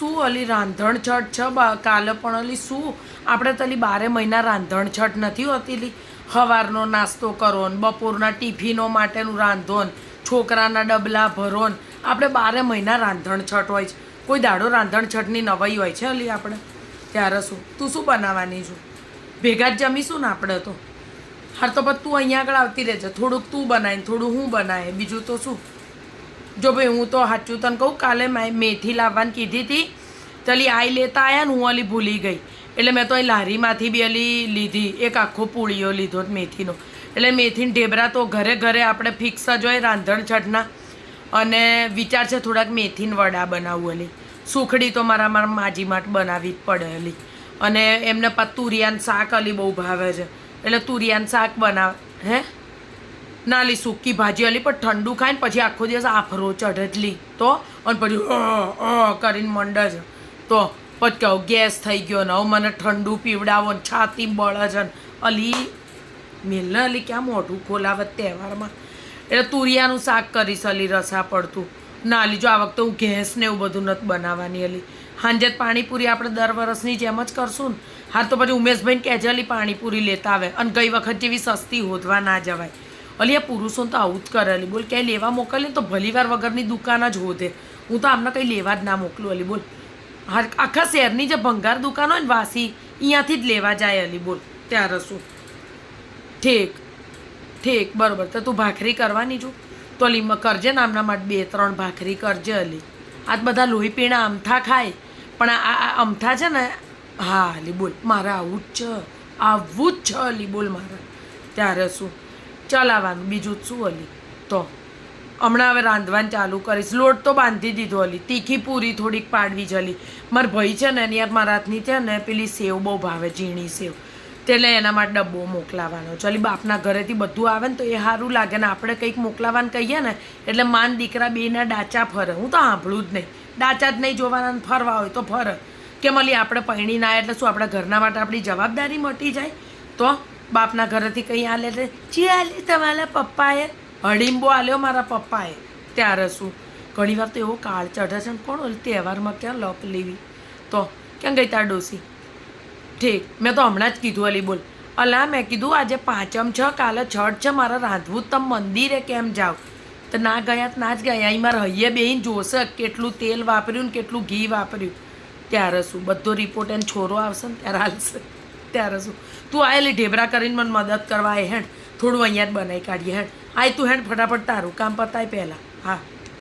શું અલી રાંધણછટ છે કાલે પણ અલી શું આપણે તો અલી 12 મહિના રાંધણછટ નથી હોતી લી સવારનો નાસ્તો કરો ને બપોરના ટિફિનો માટેનું રાંધો ને છોકરાના ડબલા ભરો ને આપણે 12 મહિના રાંધણછટ હોય છે કોઈ દાડો રાંધણછટની નવાઈ હોય છે અલી આપણે ત્યારે શું તું શું બનાવવાની છું ભેગા જ જમીશું ને આપણે તો હાર તો પછી તું અહીંયા આગળ આવતી રહેજે થોડુંક તું બનાવીને થોડું હું બનાવે બીજું તો શું જો ભાઈ હું તો સાચું તને કહું કાલે મેથી લાવવાની કીધી હતી તો અલી આઈ લેતા આવ્યા ને હું અલી ભૂલી ગઈ એટલે મેં તો અહીં લારીમાંથી બી અલી લીધી એક આખો પૂળીઓ લીધો મેથીનો એટલે મેથીને ઢેબરા તો ઘરે ઘરે આપણે ફિક્સ જ હોય રાંધણછટના અને વિચાર છે થોડાક મેથીને વડા બનાવવું અલી સુખડી તો મારા માજી માટે બનાવવી જ પડે અલી અને એમને પાછું તુરિયાનું શાક અલી બહુ ભાવે છે એટલે તુરિયાનું શાક બનાવે હે ના લી સૂકી ભાજી અલી પણ ઠંડુ ખાય ને પછી આખો દિવસ આફરો ચઢેલી તો અને પછી કરીને મંડે છે તો પછી કહું ગેસ થઈ ગયો ને હવે મને ઠંડુ પીવડાવો ને છાતી બળે છે ને અલી મેલને અલી ક્યાં મોઢું ખોલાવે તહેવારમાં એટલે તુરિયાનું શાક કરીશ અલી રસા પડતું ના અલી જો આ વખતે હું ગેસ ને એવું બધું નથી બનાવવાની અલી સાંજે જ પાણીપુરી આપણે દર વર્ષની જેમ જ કરશું ને હા તો પછી ઉમેશભાઈને કહેજે અલી પાણીપુરી લેતા આવે અને ગઈ વખત જેવી સસ્તી હોધવા ના જવાય અલી આ પુરુષોને તો આવું જ કરે અલી બોલ ક્યાંય લેવા મોકલે તો ભલીવાર વગરની દુકાન જ હોધે હું તો આમને કંઈ લેવા જ ના મોકલું અલી બોલ આખા શહેરની જે ભંગાર દુકાન હોય ને વાસી અહીંયાથી જ લેવા જાય અલી બોલ ત્યારે શું ઠીક ઠીક બરાબર તો તું ભાખરી કરવાની છું તો અલી કરજે ને આમના માટે 2-3 ભાખરી કરજે અલી આ બધા લોહી પીણા અમથા ખાય પણ આ અમથા છે ને હા અલી બોલ મારે આવું જ છે અલી બોલ મારે ત્યારે શું ચલાવવાનું બીજું જ શું અલી તો હમણાં હવે રાંધવાનું ચાલુ કરીશ લોટ તો બાંધી દીધો અલી તીખી પૂરી થોડીક પાડવી જ અલી મારા ભાઈ છે ને એની યાર મારા હાથની છે ને પેલી સેવ બહુ ભાવે ઝીણી સેવ એટલે એના માટે ડબ્બો મોકલાવાનો છે અલી બાપના ઘરેથી બધું આવે ને તો એ સારું લાગે ને આપણે કંઈક મોકલાવાનું કહીએ ને એટલે માન દીકરા બેના ડાચા ફરે હું તો સાંભળું જ નહીં ડાચા જ નહીં જોવાના ફરવા હોય તો ફરે કેમ અલી આપણે પૈણી ના એટલે શું આપણા ઘરના માટે આપણી જવાબદારી મટી જાય તો બાપના ઘરેથી કંઈ આલે એટલે ચી આલી તમારા પપ્પાએ હડીંબો આલ્યો મારા પપ્પાએ ત્યારે શું ઘણીવાર તો એવો કાળ ચઢે છે ને પણ તહેવારમાં ક્યાં લપ લેવી તો ક્યાં ગઈ તાર ડોસી ઠીક મેં તો હમણાં જ કીધું અલી બોલ અલા મેં કીધું આજે 5મ છે કાલે છઠ છે મારે રાંધવું તમે મંદિરે કેમ જાઓ તો ના ગયા ના જ ગયા અહીં મારે હૈયે બેહીને જોશે કેટલું તેલ વાપર્યું ને કેટલું ઘી વાપર્યું ત્યારે શું બધો રિપોર્ટ એને છોરો આવશે ને ત્યારે હાલશે ત્યારે શું તું આવેલી ઢેબરા કરીને મને મદદ કરવા એ હેણ થોડું અહીંયા જ બનાવી કાઢીએ હેણ આય તું હેણ ફટાફટ તારું કામ પતાય પહેલાં હા